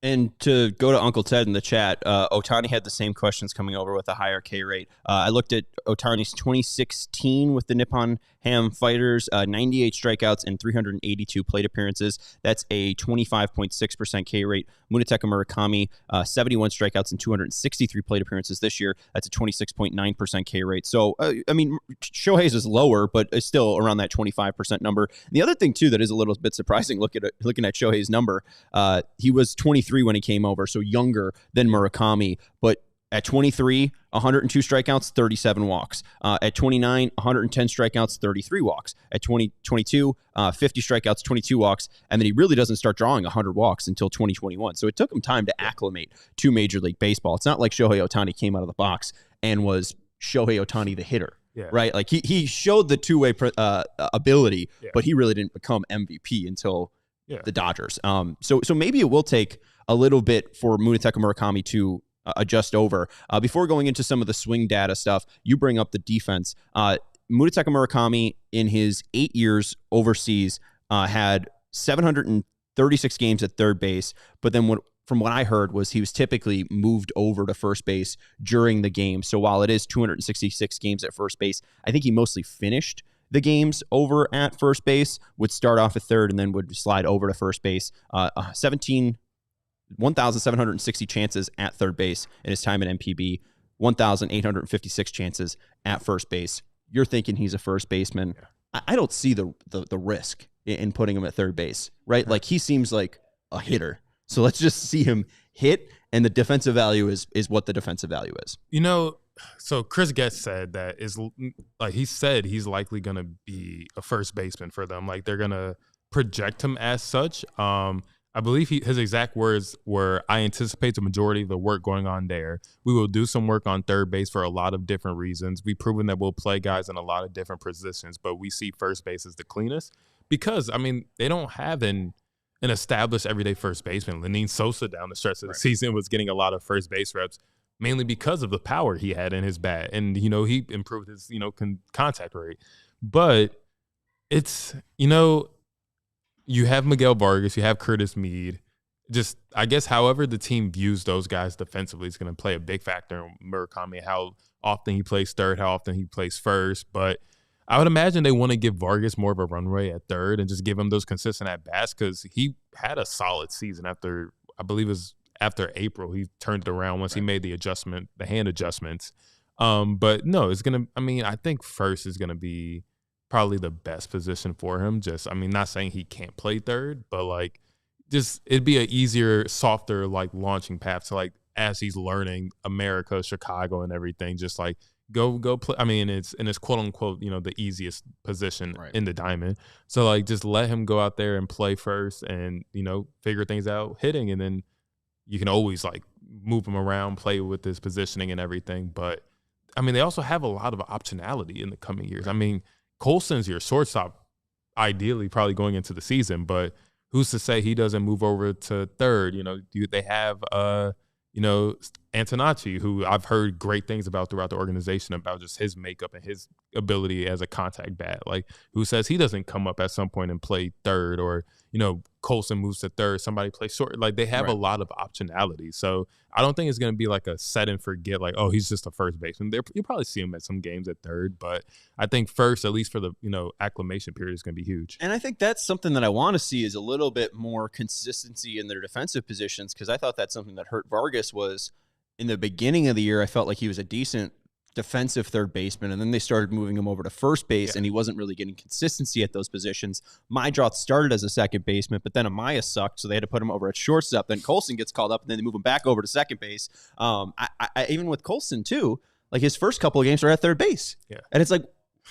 A: And to go to Uncle Ted in the chat, Otani had the same questions coming over with a higher K rate. I looked at Otani's 2016 with the Nippon Ham Fighters, 98 strikeouts and 382 plate appearances. That's a 25.6% K rate. Munetaka Murakami, 71 strikeouts and 263 plate appearances this year. That's a 26.9% K rate. So, I mean, Shohei's is lower, but it's still around that 25% number. And the other thing, too, that is a little bit surprising looking at Shohei's number, he was 23 when he came over, so younger than Murakami, but at 23, 102 strikeouts, 37 walks. At 29, 110 strikeouts, 33 walks. At 22, 50 strikeouts, 22 walks. And then he really doesn't start drawing 100 walks until 2021. So it took him time to acclimate to Major League Baseball. It's not like Shohei Ohtani came out of the box and was Shohei Ohtani the hitter, right? Like he showed the two-way ability, but he really didn't become MVP until the Dodgers. So maybe it will take a little bit for Munetaka Murakami to adjust over. Before going into some of the swing data stuff, you bring up the defense. Munetaka Murakami, in his 8 years overseas, had 736 games at third base, but then from what I heard was he was typically moved over to first base during the game. So while it is 266 games at first base, I think he mostly finished the games over at first base, would start off at third and then would slide over to first base. 1,760 chances at third base in his time at MPB, 1,856 chances at first base. You're thinking he's a first baseman. I don't see the risk in putting him at third base, right? Like he seems like a hitter. So let's just see him hit, and the defensive value is what the defensive value is.
B: You know, so Chris Getz said that he said he's likely going to be a first baseman for them. Like they're going to project him as such. I believe his exact words were, I anticipate the majority of the work going on there. We will do some work on third base for a lot of different reasons. We've proven that we'll play guys in a lot of different positions, but we see first base as the cleanest because, I mean, they don't have an established everyday first baseman. Lenine Sosa down the stretch of the season was getting a lot of first base reps, mainly because of the power he had in his bat. And, you know, he improved his, contact rate. But it's, you have Miguel Vargas, you have Curtis Meade. Just, I guess, however the team views those guys defensively is going to play a big factor in Murakami, how often he plays third, how often he plays first. But I would imagine they want to give Vargas more of a runway at third and just give him those consistent at-bats because he had a solid season after, I believe it was after April. He turned it around once he made the hand adjustments. But no, it's going to, I think first is going to be probably the best position for him. Just, not saying he can't play third, but it'd be an easier, softer, launching path to as he's learning America, Chicago, and everything. Just go play. It's quote unquote, the easiest position in the diamond. So just let him go out there and play first, and figure things out hitting, and then you can always move him around, play with his positioning and everything. But they also have a lot of optionality in the coming years. Colson's your shortstop, ideally, probably going into the season, but who's to say he doesn't move over to third? They have, Antonacci, who I've heard great things about throughout the organization about just his makeup and his ability as a contact bat. Who says he doesn't come up at some point and play third, or, Colson moves to third, somebody plays short. They have a lot of optionality. So I don't think it's going to be a set and forget, oh, he's just a first baseman. You'll probably see him at some games at third, but I think first, at least for the, acclimation period, is going to be huge.
A: And I think that's something that I want to see is a little bit more consistency in their defensive positions, because I thought that's something that hurt Vargas was in the beginning of the year. I felt like he was a decent defensive third baseman, and then they started moving him over to first base, and he wasn't really getting consistency at those positions. Maidroth started as a second baseman, but then Amaya sucked, so they had to put him over at shortstop. Then Colson gets called up, and then they move him back over to second base. I even with Colson too, his first couple of games are at third base, and it's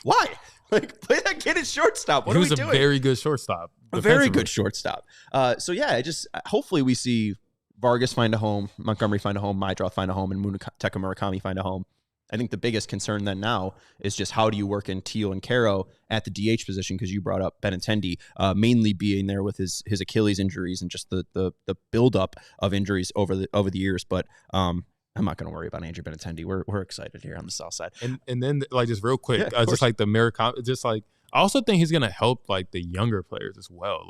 A: why? Play that kid at shortstop. What are we doing?
B: He was a very good shortstop.
A: A very good shortstop. Hopefully we see Vargas find a home, Montgomery find a home, Maidroth find a home, and Munetaka Murakami find a home. I think the biggest concern then now is just how do you work in Teal and Caro at the DH position, because you brought up Benintendi, mainly being there with his Achilles injuries and just the buildup of injuries over the years. But I'm not going to worry about Andrew Benintendi. We're excited here on the south side.
B: And then just real quick, just the Murakami, I also think he's going to help the younger players as well.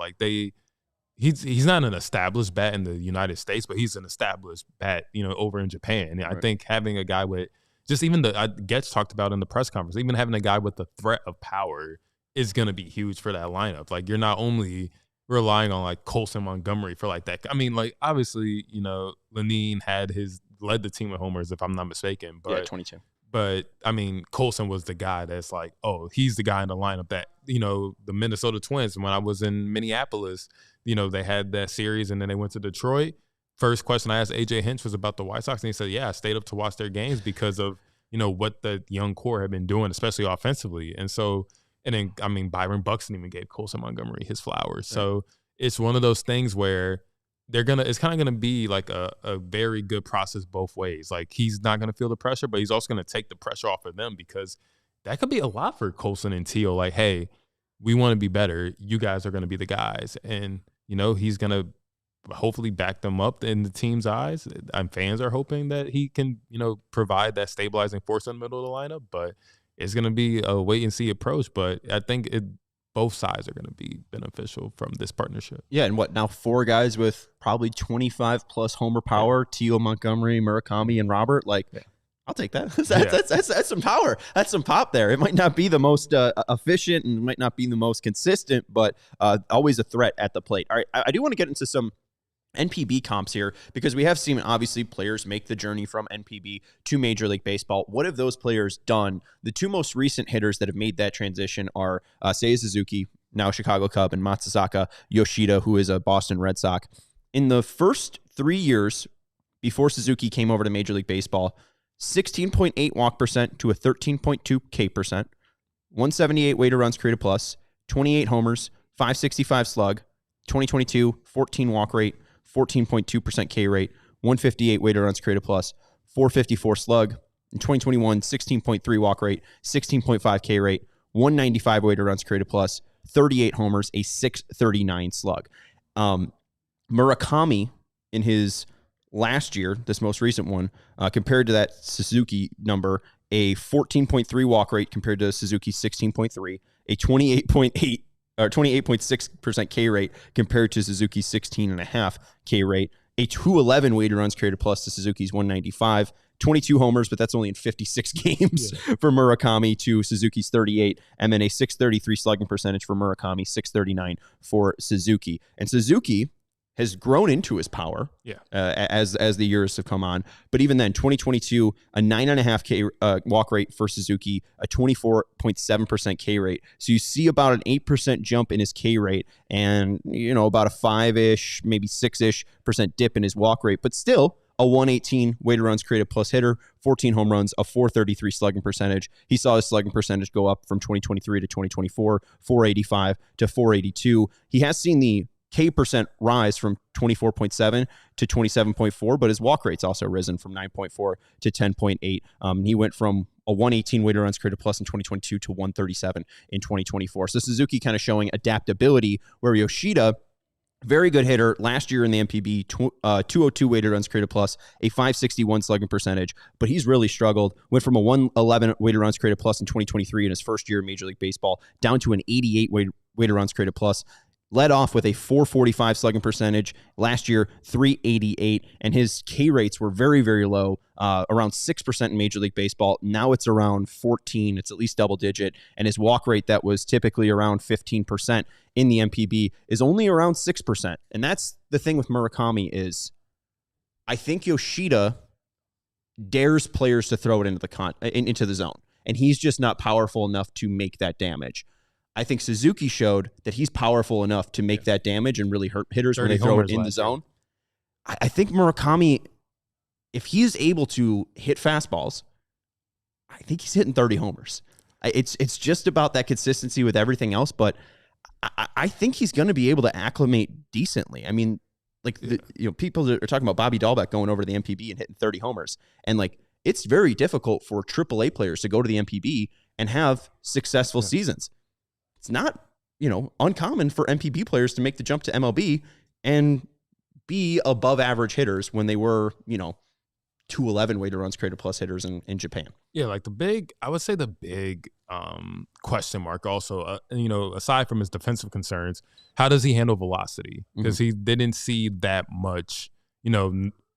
B: he's not an established bat in the United States, but he's an established bat, over in Japan. And I think having a guy with just even Getz talked about in the press conference, even having a guy with the threat of power is going to be huge for that lineup. Like, you're not only relying on like Colson Montgomery for like that. I mean, like, obviously, Lenine led the team with homers, if I'm not mistaken. But,
A: yeah, 22.
B: But I mean, Colson was the guy that's like, oh, he's the guy in the lineup that, the Minnesota Twins, when I was in Minneapolis, they had that series and then they went to Detroit. First question I asked AJ Hinch was about the White Sox, and he said, yeah, I stayed up to watch their games because of, what the young core had been doing, especially offensively. And so, and then, I mean, Byron Buxton even gave Colson Montgomery his flowers. Right. So it's one of those things where it's kind of going to be like a very good process both ways. Like, he's not going to feel the pressure, but he's also going to take the pressure off of them, because that could be a lot for Colson and Teal. Like, hey, we want to be better. You guys are going to be the guys. And, he's going to hopefully back them up in the team's eyes. And fans are hoping that he can, provide that stabilizing force in the middle of the lineup. But it's going to be a wait-and-see approach. But I think both sides are going to be beneficial from this partnership.
A: Yeah, and now 4 guys with probably 25-plus homer power, Teal, Montgomery, Murakami, and Robert. Like, I'll take that. That's some power. That's some pop there. It might not be the most efficient and might not be the most consistent, but always a threat at the plate. All right, I do want to get into some NPB comps here, because we have seen, obviously, players make the journey from NPB to Major League Baseball. What have those players done? The 2 most recent hitters that have made that transition are Seiya Suzuki, now Chicago Cub, and Matsusaka Yoshida, who is a Boston Red Sox. In the first 3 years before Suzuki came over to Major League Baseball, 16.8 walk percent to a 13.2 K percent, 178 weighted runs created plus, 28 homers, 565 slug, 2022, 14 walk rate, 14.2% K rate, 158 weighted runs created plus, 454 slug. In 2021, 16.3 walk rate, 16.5 K rate, 195 weighted runs created plus, 38 homers, a 639 slug. Murakami, in his last year, this most recent one, compared to that Suzuki number, a 14.3 walk rate compared to Suzuki's 16.3, a 28.8 or 28.6% K rate compared to Suzuki's 16.5 K rate, a 211 weighted runs created plus to Suzuki's 195, 22 homers, but that's only in 56 games for Murakami to Suzuki's 38, and then a 633 slugging percentage for Murakami, 639 for Suzuki. And Suzuki has grown into his power as the years have come on. But even then, 2022, a 9.5 K walk rate for Suzuki, a 24.7% K rate. So you see about an 8% jump in his K rate and, about a 5-ish, maybe 6-ish% dip in his walk rate. But still, a 118 weighted runs created plus hitter, 14 home runs, a 433 slugging percentage. He saw his slugging percentage go up from 2023 to 2024, 485 to 482. He has seen the K percent rise from 24.7 to 27.4, but his walk rate's also risen from 9.4 to 10.8. He went from a 118 weighted runs created plus in 2022 to 137 in 2024. So Suzuki kind of showing adaptability, where Yoshida, very good hitter, last year in the MPB, 202 weighted runs created plus, a 561 slugging percentage, but he's really struggled. Went from a 111 weighted runs created plus in 2023 in his first year in Major League Baseball down to an 88 weighted runs created plus. Led off with a 445 slugging percentage last year, 388, and his K rates were very, very low, around 6% in Major League Baseball. Now it's around 14. It's at least double digit, and his walk rate that was typically around 15% in the MPB is only around 6%. And that's the thing with Murakami is, I think Yoshida dares players to throw it into the zone, and he's just not powerful enough to make that damage. I think Suzuki showed that he's powerful enough to make that damage and really hurt hitters when they throw it in the zone. I think Murakami, if he is able to hit fastballs, I think he's hitting 30 homers. It's just about that consistency with everything else, but I think he's going to be able to acclimate decently. I mean, like people are talking about Bobby Dahlbeck going over to the MPB and hitting 30 homers, and like it's very difficult for AAA players to go to the MPB and have successful seasons. It's not, uncommon for MPB players to make the jump to MLB and be above average hitters when they were, 211 weighted runs created plus hitters in Japan.
B: Yeah, like I would say the big question mark also, aside from his defensive concerns, how does he handle velocity? Because he didn't see that much,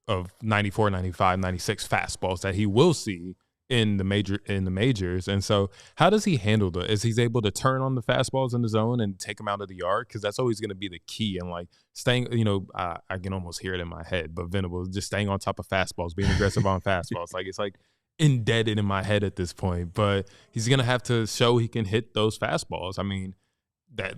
B: of 94, 95, 96 fastballs that he will see in the majors. And so how does he handle is he able to turn on the fastballs in the zone and take them out of the yard? Because that's always going to be the key. And like staying, I can almost hear it in my head, but Venable just staying on top of fastballs, being aggressive on fastballs. Like it's like indebted in my head at this point, but he's going to have to show he can hit those fastballs. I mean,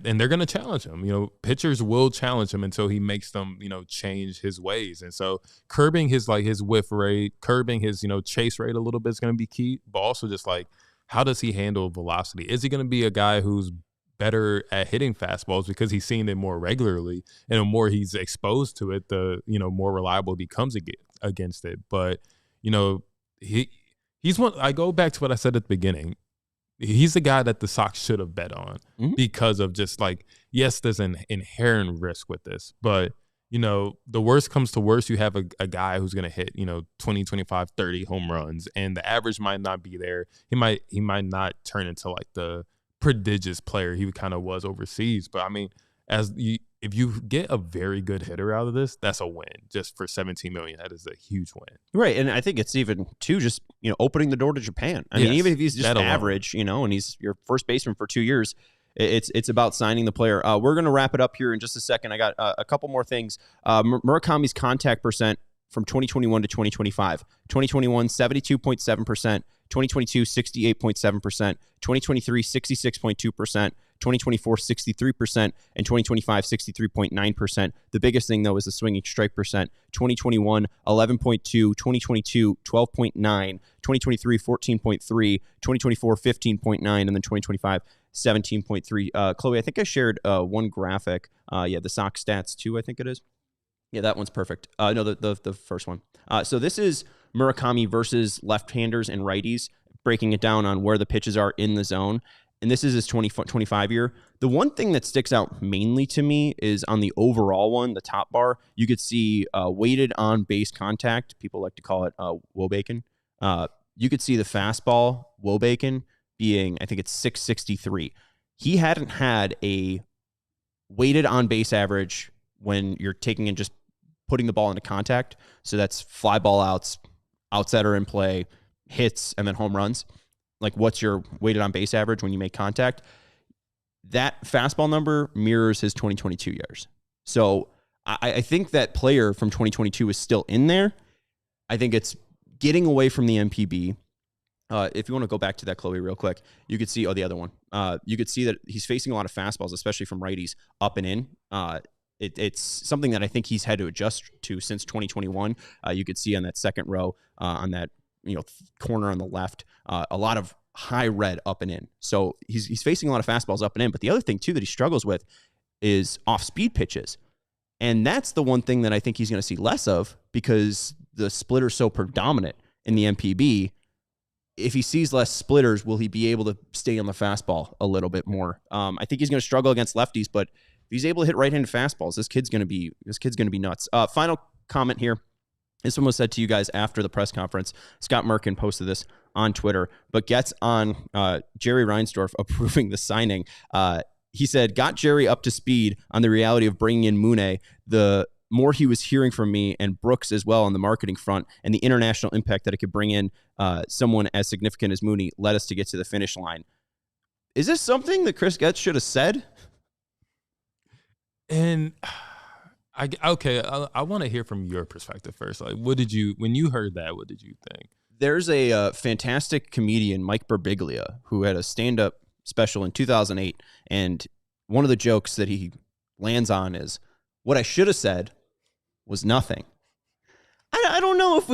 B: and they're going to challenge him. Pitchers will challenge him until he makes them, change his ways. And so curbing his whiff rate, curbing his, chase rate a little bit is going to be key, but also just like, how does he handle velocity? Is he going to be a guy who's better at hitting fastballs because he's seen it more regularly, and the more he's exposed to it, the, more reliable he becomes against it. But, he's one, I go back to what I said at the beginning. He's the guy that the Sox should have bet on because of just like, yes, there's an inherent risk with this, but, the worst comes to worst, you have a guy who's going to hit, 20, 25, 30 home runs, and the average might not be there. He might not turn into like the prodigious player he kind of was overseas. But I mean, if you get a very good hitter out of this, that's a win. Just for $17 million, that is a huge win.
A: Right, and I think it's even too just opening the door to Japan. I mean, even if he's just average, and he's your first baseman for 2 years, it's about signing the player. We're going to wrap it up here in just a second. I got a couple more things. Murakami's contact percent from 2021 to 2025. 2021, 72.7%. 2022, 68.7%. 2023, 66.2%. 2024, 63%, and 2025, 63.9%. The biggest thing, though, is the swinging strike percent. 2021, 11.2, 2022, 12.9, 2023, 14.3, 2024, 15.9, and then 2025, 17.3. Chloe, I think I shared one graphic. The Sox stats, too, I think it is. Yeah, that one's perfect. No, the first one. So this is Murakami versus left-handers and righties, breaking it down on where the pitches are in the zone. And this is his 25 year. The one thing that sticks out mainly to me is on the overall one, the top bar, you could see weighted on base contact. People like to call it Wobacon. You could see the fastball Wobacon being, I think it's 663. He hadn't had a weighted on base average when you're taking and just putting the ball into contact. So that's fly ball outs, outs that are in play, hits, and then home runs. Like, what's your weighted on base average when you make contact? That fastball number mirrors his 2022 years. So I think that player from 2022 is still in there. I think it's getting away from the MPB. If you want to go back to that, Chloe, real quick, you could see, the other one. You could see that he's facing a lot of fastballs, especially from righties, up and in. It's something that I think he's had to adjust to since 2021. You could see on that second row, on that corner on the left, a lot of high red up and in. So he's facing a lot of fastballs up and in. But the other thing too that he struggles with is off speed pitches, and that's the one thing that I think he's going to see less of because the splitter's so predominant in the MPB. If he sees less splitters, will he be able to stay on the fastball a little bit more? I think he's going to struggle against lefties, but if he's able to hit right-handed fastballs, this kid's going to be nuts. Final comment here. This one was said to you guys after the press conference. Scott Merkin posted this on Twitter, but Getz on Jerry Reinsdorf approving the signing. He said, got Jerry up to speed on the reality of bringing in Mune, the more he was hearing from me and Brooks as well on the marketing front, and the international impact that it could bring in someone as significant as Mooney led us to get to the finish line. Is this something that Chris Getz should have said?
B: And I want to hear from your perspective first. Like, when you heard that, what did you think?
A: There's a fantastic comedian, Mike Birbiglia, who had a stand-up special in 2008, and one of the jokes that he lands on is, what I should have said was nothing. I don't know if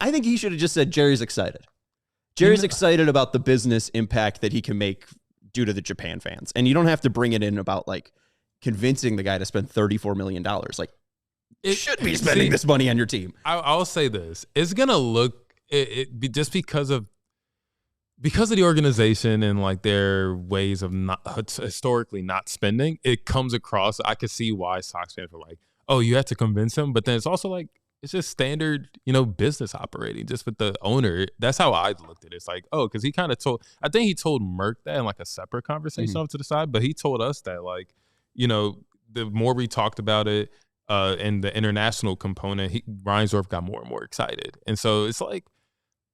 A: I think he should have just said Jerry's excited. Jerry's excited about the business impact that he can make due to the Japan fans. And you don't have to bring it in about convincing the guy to spend $34 million. Like, it should be spending this money on your team.
B: I'll say this. It's going to look, just because of the organization and their ways of not historically not spending, it comes across. I could see why Sox fans are like, oh, you have to convince him. But then it's also it's just standard, business operating just with the owner. That's how I looked at it. It's like, because he kind of I think he told Merck that in like a separate conversation off to the side, but he told us that like, the more we talked about it and the international component, Reinsdorf got more and more excited. And so it's like,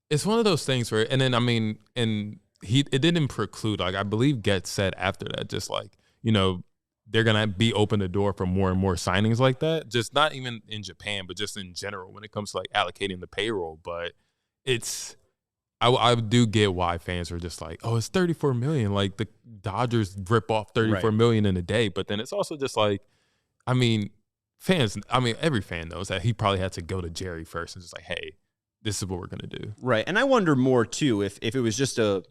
B: it's one of those things where, and then, I mean, it didn't preclude, like I believe Getz said after that, just like, they're going to be open the door for more and more signings like that. Just not even in Japan, but just in general when it comes to like allocating the payroll. But I do get why fans are just like, it's $34 million. Like the Dodgers rip off $34 million in a day. But then it's also just like, every fan knows that he probably had to go to Jerry first and just like, hey, this is what we're going to do.
A: Right. And I wonder more too, if it was just a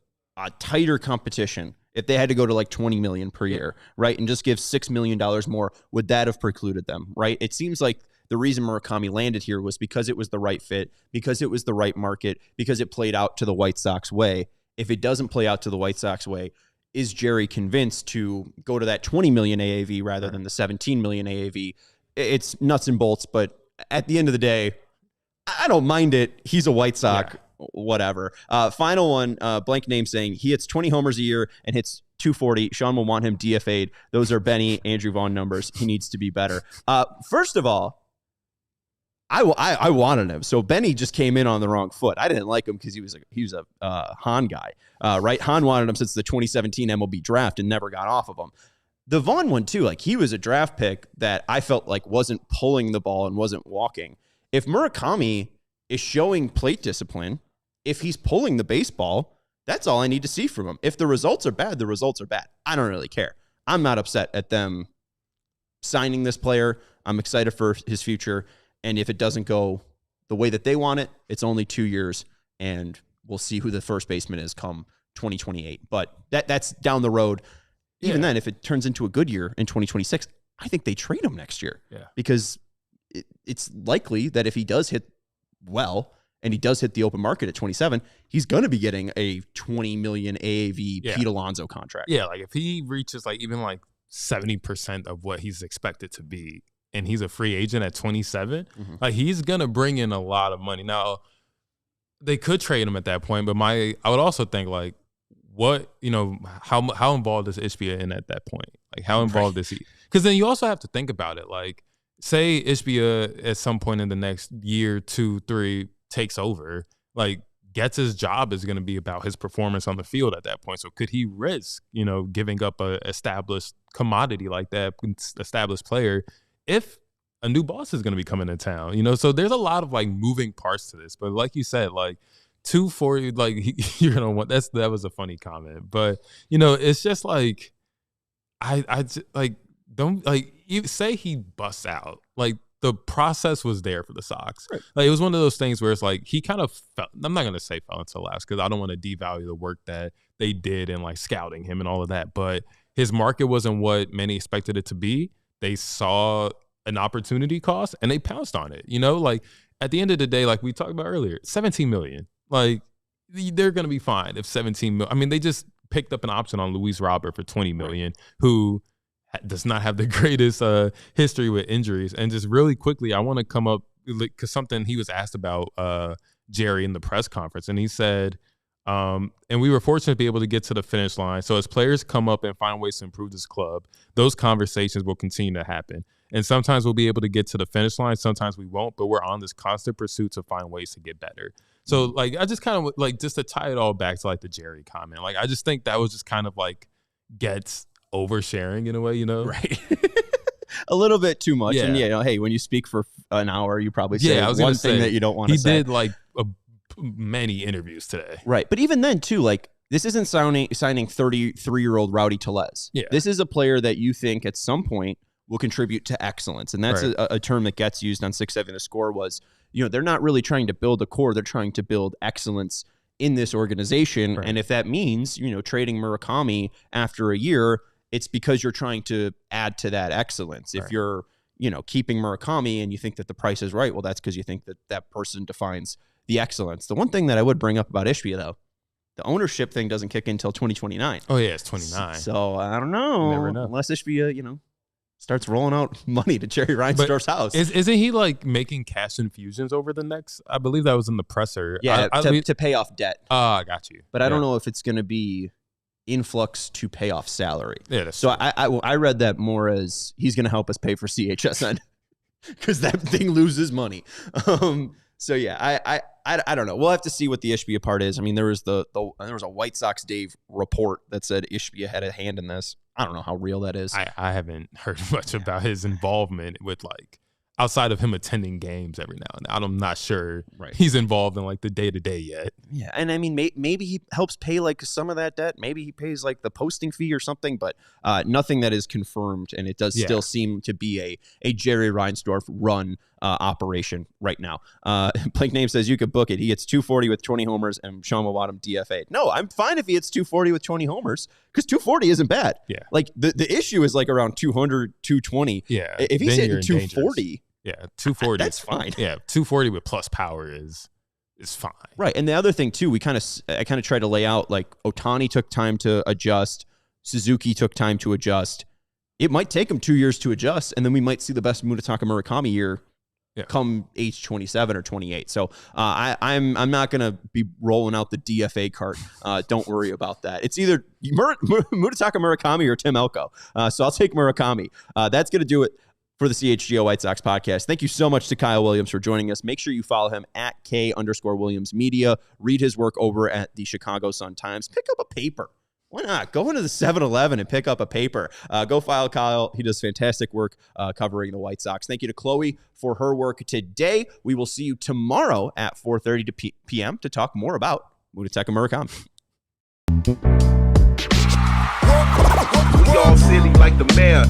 A: tighter competition, if they had to go to like 20 million per year, right, and just give $6 million more, would that have precluded them, right? It seems like the reason Murakami landed here was because it was the right fit, because it was the right market, because it played out to the White Sox way. If it doesn't play out to the White Sox way, is Jerry convinced to go to that 20 million AAV rather than the 17 million AAV? It's nuts and bolts, but at the end of the day, I don't mind it. He's a White Sox. Yeah. Whatever. Final one, blank name saying he hits 20 homers a year and hits 240. Sean will want him DFA'd. Those are Benny, Andrew Vaughn numbers. He needs to be better. First of all, I wanted him. So Benny just came in on the wrong foot. I didn't like him because he was a Hahn guy, right? Hahn wanted him since the 2017 MLB draft and never got off of him. The Vaughn one too, like he was a draft pick that I felt like wasn't pulling the ball and wasn't walking. If Murakami is showing plate discipline, if he's pulling the baseball, that's all I need to see from him. If the results are bad, the results are bad. I don't really care. I'm not upset at them signing this player. I'm excited for his future. And if it doesn't go the way that they want it, it's only 2 years, and we'll see who the first baseman is come 2028. But that's down the road. Even then, if it turns into a good year in 2026, I think they trade him next year. Yeah. Because it's likely that if he does hit well, and he does hit the open market at 27, he's going to be getting a 20 million AAV Pete Alonso contract.
B: Yeah, like if he reaches like even like 70% of what he's expected to be, and he's a free agent at 27, like he's going to bring in a lot of money. Now, they could trade him at that point, but I would also think like, what, how involved is Ishbia in at that point? Like how involved is he? Because then you also have to think about it. Like say Ishbia at some point in the next year, 2, 3, takes over, like Getz's job is going to be about his performance on the field at that point. So could he risk, giving up a established commodity like that, established player, if a new boss is going to be coming to town, so there's a lot of like moving parts to this. But like you said, like 240, like you're going to want, that was a funny comment, but it's just like, I just, like, don't like you say he busts out, like the process was there for the Sox. Right. Like it was one of those things where it's like he kind of fell. I'm not going to say fell into last because I don't want to devalue the work that they did in like scouting him and all of that. But his market wasn't what many expected it to be. They saw an opportunity cost and they pounced on it. Like at the end of the day, like we talked about earlier, 17 million. Like they're going to be fine if 17 million. I mean, they just picked up an option on Luis Robert for 20 million, who does not have the greatest history with injuries. And just really quickly, I want to come up because something he was asked about Jerry in the press conference, and he said, and we were fortunate to be able to get to the finish line. So as players come up and find ways to improve this club, those conversations will continue to happen. And sometimes we'll be able to get to the finish line, sometimes we won't, but we're on this constant pursuit to find ways to get better. So like I just kind of like just to tie it all back to like the Jerry comment. Like I just think that was just kind of like Getz oversharing in a way,
A: right? A little bit too much. And hey, when you speak for an hour, you probably say one thing that you don't want to say.
B: He did like many interviews today,
A: right? But even then too, like this isn't signing 33-year-old Rowdy Tellez. This is a player that you think at some point will contribute to excellence, and that's a term that Getz used on 6-7 The Score was, they're not really trying to build a core, they're trying to build excellence in this organization. And if that means trading Murakami after a year, it's because you're trying to add to that excellence. If you're, keeping Murakami and you think that the price is right, well, that's because you think that that person defines the excellence. The one thing that I would bring up about Ishbia, though, the ownership thing doesn't kick in until 2029.
B: Oh, yeah, it's 29.
A: So I don't know.
B: Never know.
A: Unless Ishbia, starts rolling out money to Jerry Reinsdorf's house.
B: Isn't he like making cash infusions over the next? I believe that was in the presser.
A: Yeah, to pay off debt.
B: Oh, I got you.
A: But I don't know if it's going to be influx to pay off salary.
B: Yeah,
A: so I read that more as he's going to help us pay for CHSN because that thing loses money. So yeah, I don't know. We'll have to see what the Ishbia part is. I mean, there was there was a White Sox Dave report that said Ishbia had a hand in this. I don't know how real that is.
B: I haven't heard much about his involvement with like outside of him attending games every now and then. I'm not sure he's involved in like the day-to-day yet.
A: Yeah, and I mean, maybe he helps pay like some of that debt. Maybe he pays like the posting fee or something, but nothing that is confirmed, and it does still seem to be a Jerry Reinsdorf run operation right now. Blake Name says you could book it. He hits 240 with 20 homers, and Sean Wawadam DFA. No, I'm fine if he hits 240 with 20 homers because 240 isn't bad.
B: Yeah,
A: like the issue is like around 200, 220.
B: Yeah,
A: if he's hitting 240.
B: Yeah, 240.
A: That's fine.
B: Yeah, 240 with plus power is fine.
A: Right, and the other thing too, I kind of tried to lay out like Ohtani took time to adjust, Suzuki took time to adjust. It might take him 2 years to adjust, and then we might see the best Munetaka Murakami year come age 27 or 28. So I'm not gonna be rolling out the DFA cart. Don't worry about that. It's either Munetaka Murakami or Tim Elko. So I'll take Murakami. That's gonna do it for the CHGO White Sox podcast. Thank you so much to Kyle Williams for joining us. Make sure you follow him at K_Williams Media. Read his work over at the Chicago Sun-Times. Pick up a paper. Why not? Go into the 7-Eleven and pick up a paper. Go follow Kyle. He does fantastic work covering the White Sox. Thank you to Chloe for her work today. We will see you tomorrow at 4:30 p.m. to talk more about Munetaka Murakami.
F: We all silly like the mayor.